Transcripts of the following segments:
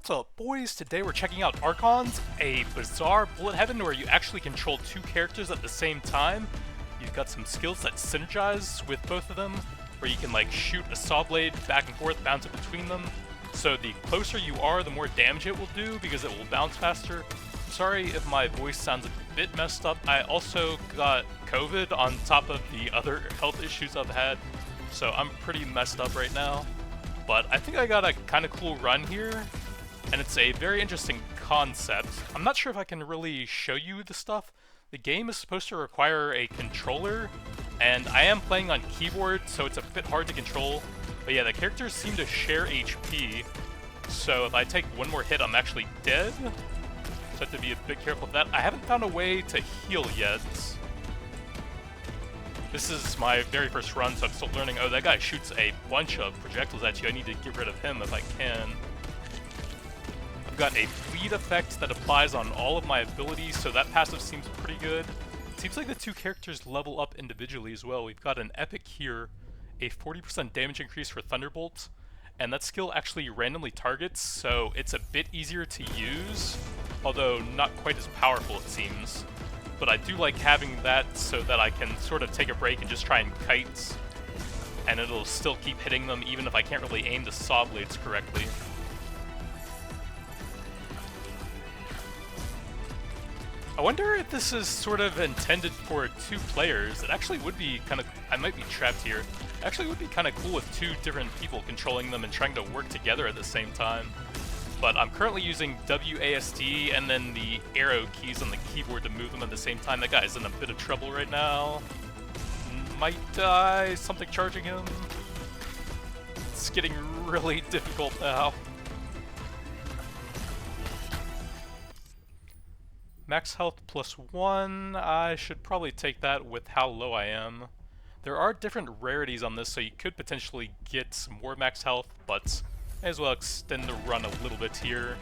What's up, boys? Today we're checking out Archons, a bizarre bullet heaven where you actually control two characters at the same time. You've got some skills that synergize with both of them, where you can like shoot a saw blade back and forth, bounce it between them. So the closer you are, the more damage it will do because it will bounce faster. Sorry if my voice sounds a bit messed up. I also got COVID on top of the other health issues I've had, so I'm pretty messed up right now. But I think I got a kind of cool run here, and it's a very interesting concept. I'm not sure if I can really show you the stuff. The game is supposed to require a controller, and I am playing on keyboard, so it's a bit hard to control. But yeah, the characters seem to share HP, so if I take one more hit, I'm actually dead. So I have to be a bit careful of that. I haven't found a way to heal yet. This is my very first run, so I'm still learning. Oh, that guy shoots a bunch of projectiles at you. I need to get rid of him if I can. I've got a bleed effect that applies on all of my abilities, so that passive seems pretty good. It seems like the two characters level up individually as well. We've got an epic here, a 40% damage increase for Thunderbolt, and that skill actually randomly targets, so it's a bit easier to use, although not quite as powerful it seems. But I do like having that so that I can sort of take a break and just try and kite, and it'll still keep hitting them even if I can't really aim the saw blades correctly. I wonder if this is sort of intended for two players. It actually would be kind of... I might be trapped here. It actually would be kind of cool with two different people controlling them and trying to work together at the same time. But I'm currently using WASD and then the arrow keys on the keyboard to move them at the same time. That guy's in a bit of trouble right now. Might die. Something charging him. It's getting really difficult now. Max health +1, I should probably take that with how low I am. There are different rarities on this, so you could potentially get some more max health, but may as well extend the run a little bit here.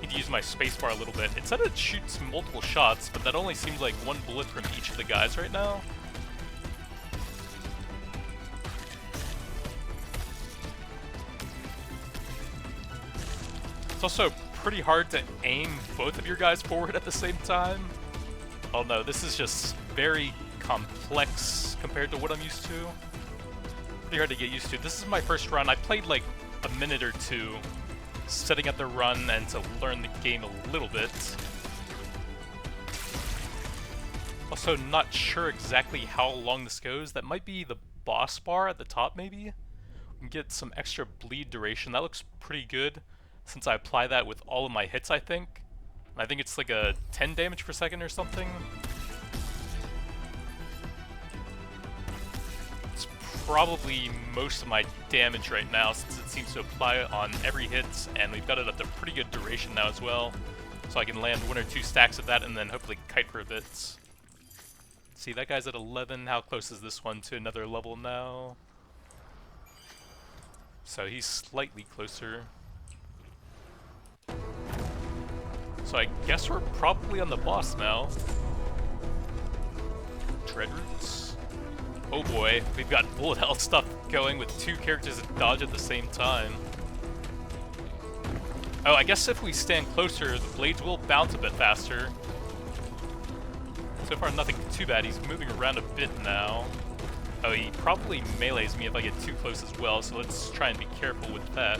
Need to use my spacebar a little bit. It said it shoots multiple shots, but that only seems like one bullet from each of the guys right now. It's also pretty hard to aim both of your guys forward at the same time. Oh no, this is just very complex compared to what I'm used to. Pretty hard to get used to. This is my first run. I played like a minute or two setting up the run and to learn the game a little bit. Also not sure exactly how long this goes. That might be the boss bar at the top maybe. We can get some extra bleed duration. That looks pretty good, since I apply that with all of my hits, I think. I think it's like a 10 damage per second or something. It's probably most of my damage right now, since it seems to apply on every hit, and we've got it at a pretty good duration now as well. So I can land one or two stacks of that and then hopefully kite for a bit. See, that guy's at 11. How close is this one to another level now? So he's slightly closer. So I guess we're probably on the boss now. Dreadroots. Oh boy, we've got bullet hell stuff going with two characters that dodge at the same time. Oh, I guess if we stand closer, the blades will bounce a bit faster. So far nothing too bad. He's moving around a bit now. Oh, he probably melees me if I get too close as well, so let's try and be careful with that.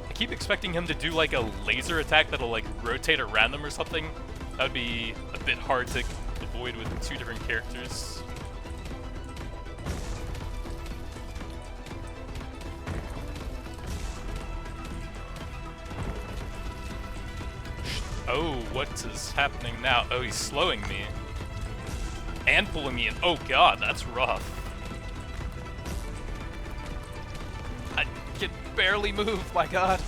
I keep expecting him to do like a laser attack that'll like rotate around him or something. That would be a bit hard to avoid with two different characters. Oh, what is happening now? Oh, he's slowing me. And pulling me in. Oh god, that's rough. I can barely move, my god.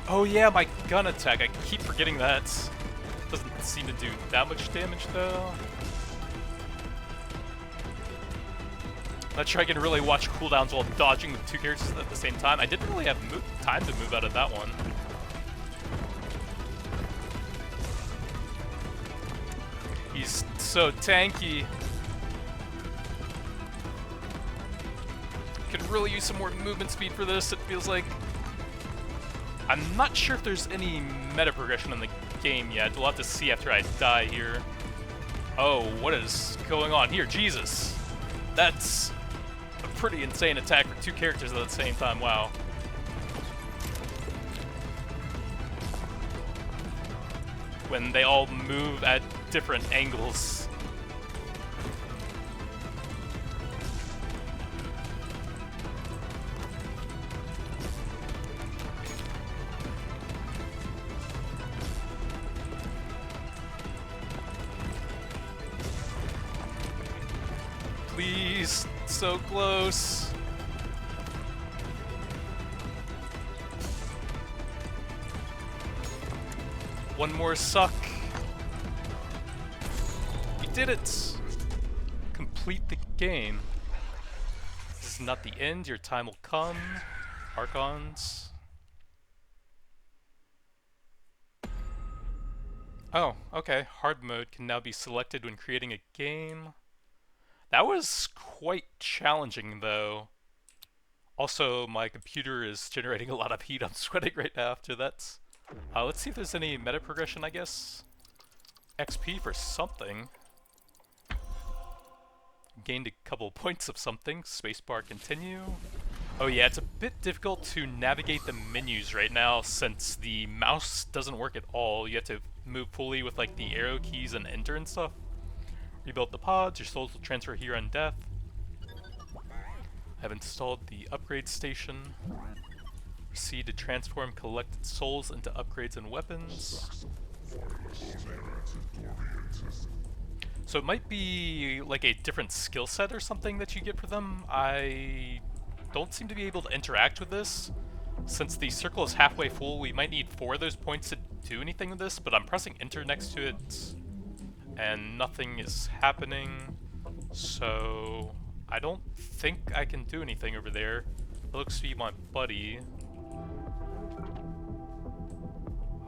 Oh yeah, my gun attack. I keep forgetting that. Doesn't seem to do that much damage though. Not sure I can really watch cooldowns while dodging with two characters at the same time. I didn't really have time to move out of that one. He's so tanky. really use some more movement speed for this, it feels like. I'm not sure if there's any meta progression in the game yet. We'll have to see after I die here. Oh, what is going on here? Jesus. That's a pretty insane attack for 2 characters at the same time. Wow. When they all move at different angles. Please, so close. One more suck. We did it! Complete the game. This is not the end, your time will come. Archons. Oh, okay. Hard mode can now be selected when creating a game. That was quite challenging, though. Also, my computer is generating a lot of heat. I'm sweating right now after that. Let's see if there's any meta progression, I guess. XP for something. Gained a couple points of something. Spacebar continue. Oh yeah, it's a bit difficult to navigate the menus right now since the mouse doesn't work at all. You have to move fully with like the arrow keys and enter and stuff. Rebuild the pods, your souls will transfer here on death. I've installed the upgrade station. Proceed to transform collected souls into upgrades and weapons. So it might be like a different skill set or something that you get for them. I don't seem to be able to interact with this. Since the circle is halfway full, we might need 4 of those points to do anything with this, but I'm pressing enter next to it and nothing is happening, so I don't think I can do anything over there. It looks to be my buddy.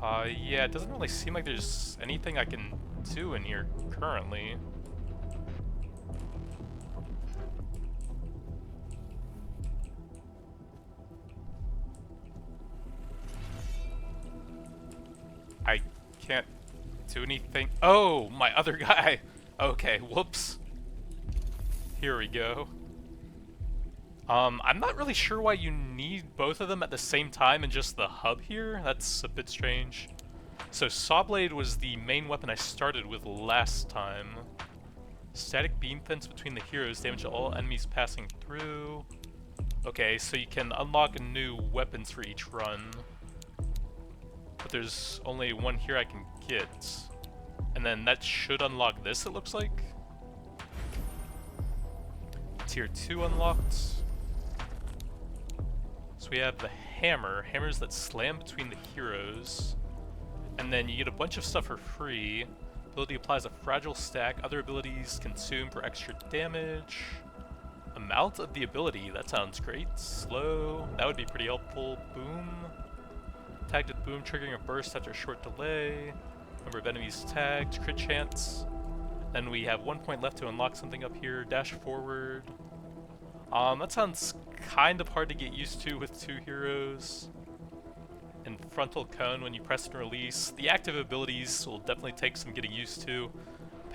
Yeah, it doesn't really seem like there's anything I can do in here currently. I can't do anything. Oh, my other guy. Okay, whoops. Here we go. I'm not really sure why you need both of them at the same time in just the hub here. That's a bit strange. So Sawblade was the main weapon I started with last time. Static beam fence between the heroes, damage to all enemies passing through. Okay, so you can unlock new weapons for each run. But there's only one here I can get. And then that should unlock this, it looks like. Tier 2 unlocked. So we have the hammer, hammers that slam between the heroes. And then you get a bunch of stuff for free. Ability applies a fragile stack, other abilities consume for extra damage. Amount of the ability, that sounds great. Slow, that would be pretty helpful. Boom. Tagged with boom, triggering a burst after a short delay. Number of enemies tagged, crit chance. Then we have 1 point left to unlock something up here. Dash forward. That sounds kind of hard to get used to with 2 heroes. And frontal cone when you press and release. The active abilities will definitely take some getting used to.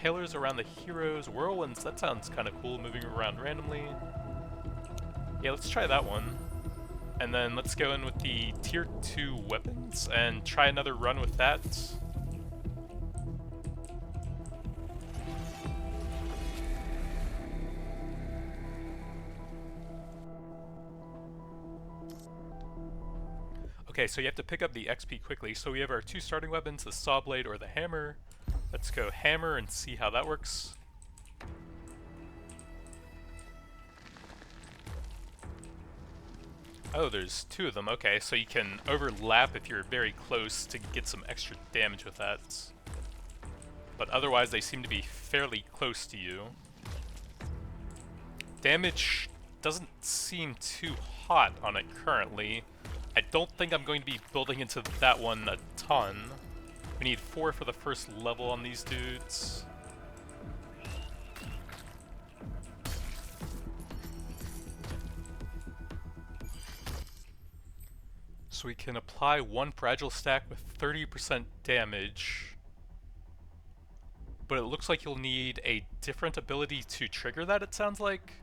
Palers around the heroes. Whirlwinds, that sounds kind of cool, moving around randomly. Yeah, let's try that one. And then let's go in with the tier 2 weapons and try another run with that. Okay, so you have to pick up the XP quickly. So we have our 2 starting weapons, the Sawblade or the hammer. Let's go hammer and see how that works. Oh, there's 2 of them. Okay, so you can overlap if you're very close to get some extra damage with that. But otherwise, they seem to be fairly close to you. Damage doesn't seem too hot on it currently. I don't think I'm going to be building into that one a ton. We need 4 for the first level on these dudes. So we can apply one fragile stack with 30% damage, but it looks like you'll need a different ability to trigger that, it sounds like.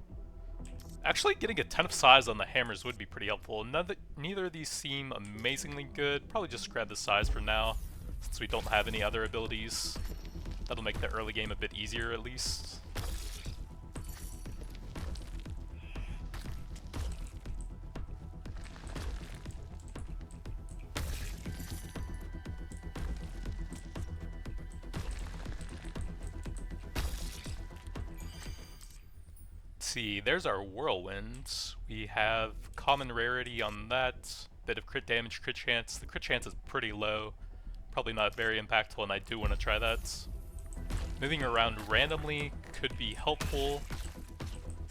Actually, getting a 10 of size on the hammers would be pretty helpful. Neither of these seem amazingly good. Probably just grab the size for now, since we don't have any other abilities. That'll make the early game a bit easier, at least. See, there's our whirlwinds. We have common rarity on that, bit of crit damage, crit chance. The crit chance is pretty low, probably not very impactful, and I do want to try that. Moving around randomly could be helpful,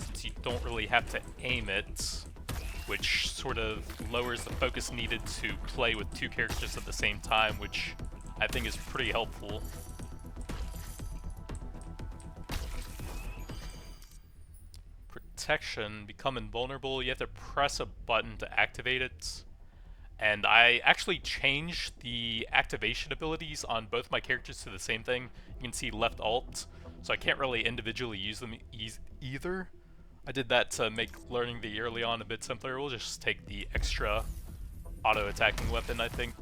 since you don't really have to aim it, which sort of lowers the focus needed to play with two characters at the same time, which I think is pretty helpful. Protection, become invulnerable, you have to press a button to activate it. And I actually changed the activation abilities on both my characters to the same thing. You can see left alt, so I can't really individually use them either. I did that to make learning the early on a bit simpler. We'll just take the extra auto-attacking weapon, I think.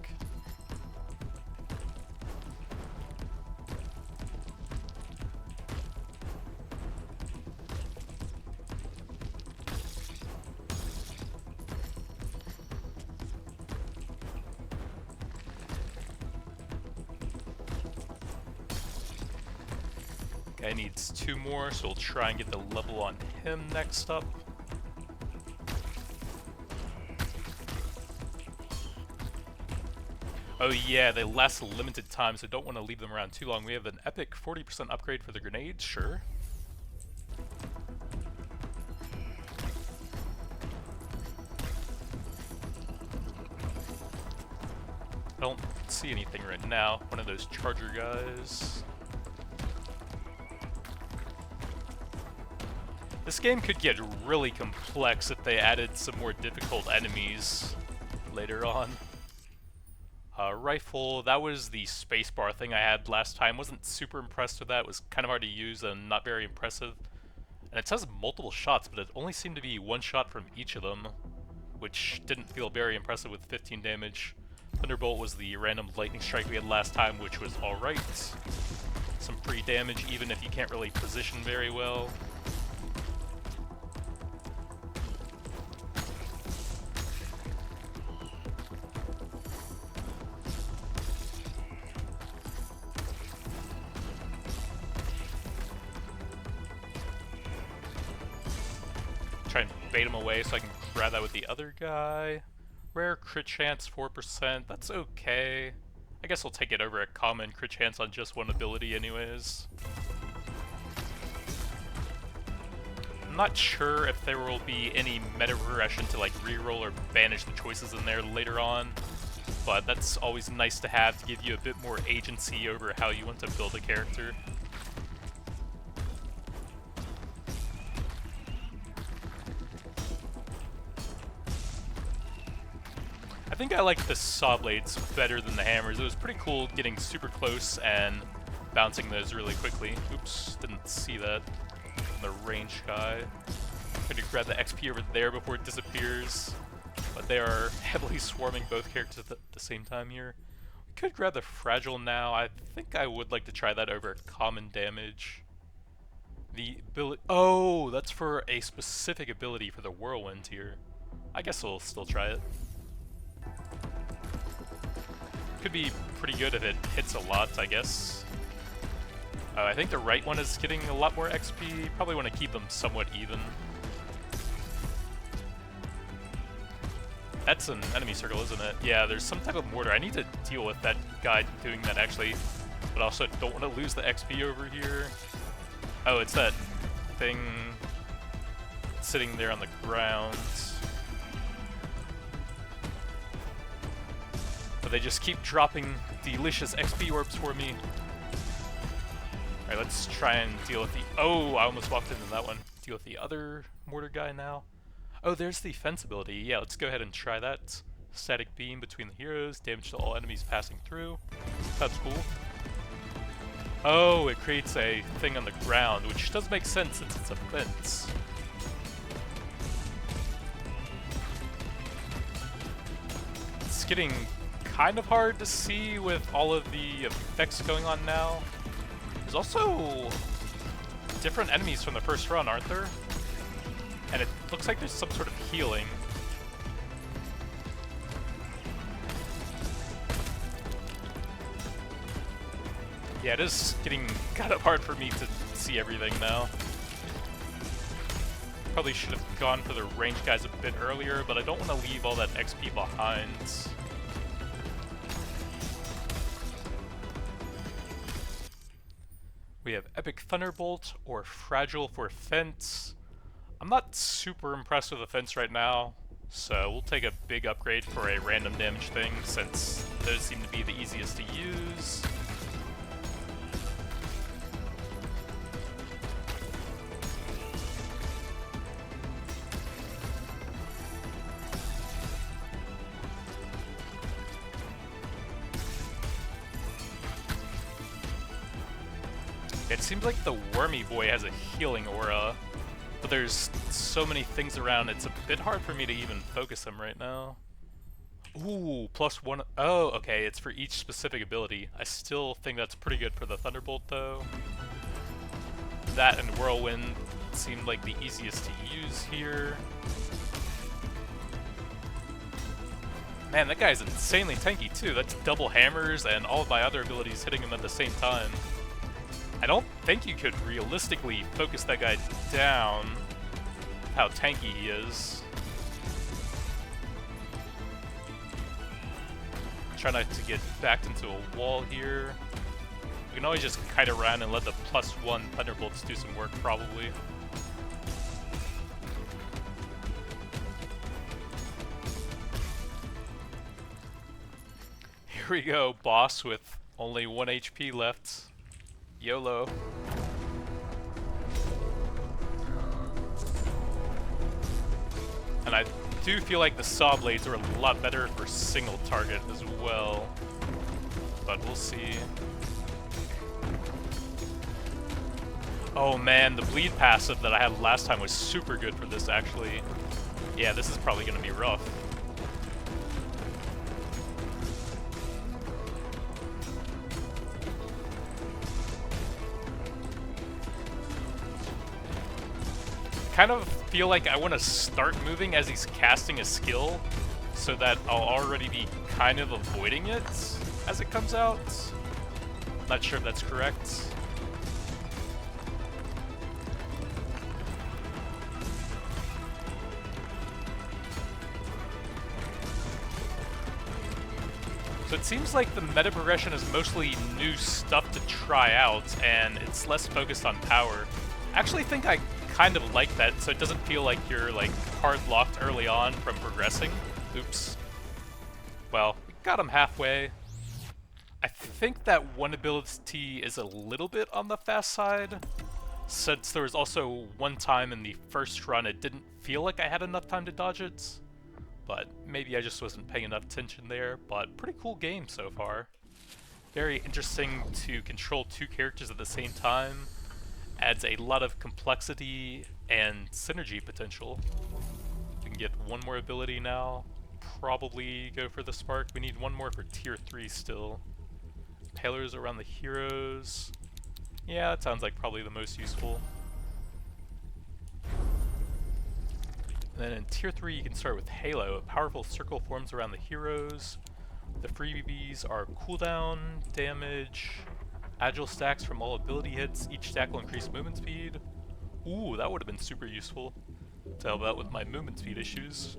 Guy needs 2 more, so we'll try and get the level on him next up. Oh yeah, they last a limited time, so don't want to leave them around too long. We have an epic 40% upgrade for the grenades, sure. I don't see anything right now. One of those charger guys. This game could get really complex if they added some more difficult enemies later on. Rifle, that was the spacebar thing I had last time. Wasn't super impressed with that. It was kind of hard to use and not very impressive. And it says multiple shots, but it only seemed to be 1 shot from each of them, which didn't feel very impressive with 15 damage. Thunderbolt was the random lightning strike we had last time, which was alright. Some free damage even if you can't really position very well. Try and bait him away so I can grab that with the other guy. Rare crit chance 4%, that's okay. I guess I'll take it over a common crit chance on just one ability anyways. I'm not sure if there will be any meta progression to like reroll or banish the choices in there later on, but that's always nice to have to give you a bit more agency over how you want to build a character. I think I like the saw blades better than the hammers. It was pretty cool getting super close and bouncing those really quickly. Oops, didn't see that. The range guy. Trying to grab the XP over there before it disappears, but they are heavily swarming both characters at the same time here. We could grab the fragile now. I think I would like to try that over common damage. The ability. Oh, that's for a specific ability for the whirlwind here. I guess we'll still try it. Could be pretty good if it hits a lot, I guess. I think the right one is getting a lot more XP. Probably want to keep them somewhat even. That's an enemy circle, isn't it? Yeah, there's some type of mortar. I need to deal with that guy doing that, actually. But also don't want to lose the XP over here. Oh, it's that thing sitting there on the ground. But they just keep dropping delicious XP orbs for me. Alright, let's try and deal with the... Oh, I almost walked into that one. Deal with the other mortar guy now. Oh, there's the fence ability. Yeah, let's go ahead and try that. Static beam between the heroes, damage to all enemies passing through. That's cool. Oh, it creates a thing on the ground, which does make sense since it's a fence. It's getting kind of hard to see with all of the effects going on now. There's also different enemies from the first run, aren't there? And it looks like there's some sort of healing. Yeah, it is getting kind of hard for me to see everything now. Probably should have gone for the range guys a bit earlier, but I don't want to leave all that XP behind. We have Epic Thunderbolt or Fragile for Fence. I'm not super impressed with the Fence right now, so we'll take a big upgrade for a random damage thing since those seem to be the easiest to use. It seems like the Wormy Boy has a healing aura, but there's so many things around, it's a bit hard for me to even focus him right now. Ooh, +1. Oh, okay, it's for each specific ability. I still think that's pretty good for the Thunderbolt, though. That and Whirlwind seemed like the easiest to use here. Man, that guy's insanely tanky, too. That's double hammers and all of my other abilities hitting him at the same time. I don't think you could realistically focus that guy down, how tanky he is. Try not to get backed into a wall here. We can always just kite around and let the +1 Thunderbolts do some work, probably. Here we go, boss with only 1 HP left. YOLO. And I do feel like the saw blades are a lot better for single target as well, but we'll see. Oh man, the bleed passive that I had last time was super good for this actually. Yeah, this is probably gonna be rough. Kind of feel like I want to start moving as he's casting a skill so that I'll already be kind of avoiding it as it comes out. Not sure if that's correct. So it seems like the meta progression is mostly new stuff to try out and it's less focused on power. I actually think I kind of like that, so it doesn't feel like you're like hard locked early on from progressing. Oops. Well, we got him halfway. I think that one ability is a little bit on the fast side, since there was also one time in the first run it didn't feel like I had enough time to dodge it, but maybe I just wasn't paying enough attention there. But pretty cool game so far. Very interesting to control 2 characters at the same time. Adds a lot of complexity and synergy potential. We can get one more ability now. Probably go for the spark. We need one more for tier 3 still. Pillars around the heroes. Yeah, that sounds like probably the most useful. And then in tier 3 you can start with Halo. A powerful circle forms around the heroes. The freebies are cooldown, damage, agile stacks from all ability hits. Each stack will increase movement speed. Ooh, that would have been super useful to help out with my movement speed issues.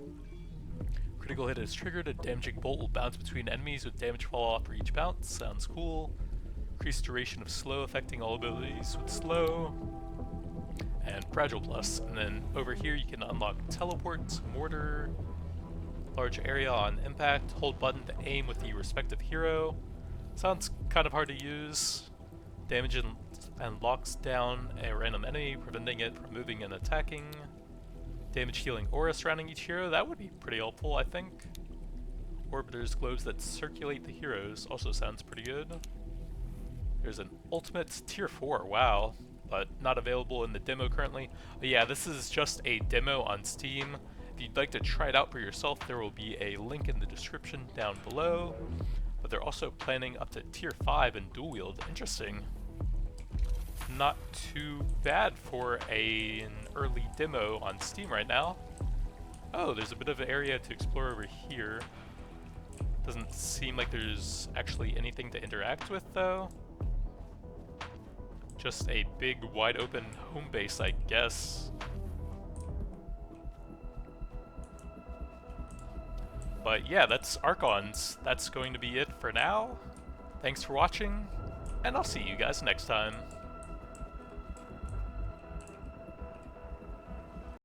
Critical hit is triggered. A damaging bolt will bounce between enemies with damage fall off for each bounce. Sounds cool. Increased duration of slow, affecting all abilities with slow. And Fragile Plus. And then over here you can unlock Teleport, Mortar, large area on impact. Hold button to aim with the respective hero. Sounds kind of hard to use. Damage and locks down a random enemy, preventing it from moving and attacking. Damage healing aura surrounding each hero. That would be pretty helpful, I think. Orbiters globes that circulate the heroes also sounds pretty good. There's an ultimate tier 4, wow, but not available in the demo currently. But yeah, this is just a demo on Steam. If you'd like to try it out for yourself, there will be a link in the description down below. But they're also planning up to tier 5 in dual wield. Interesting. Not too bad for an early demo on Steam right now. Oh, there's a bit of an area to explore over here. Doesn't seem like there's actually anything to interact with though. Just a big wide open home base, I guess. But yeah, that's Archons. That's going to be it for now. Thanks for watching, and I'll see you guys next time.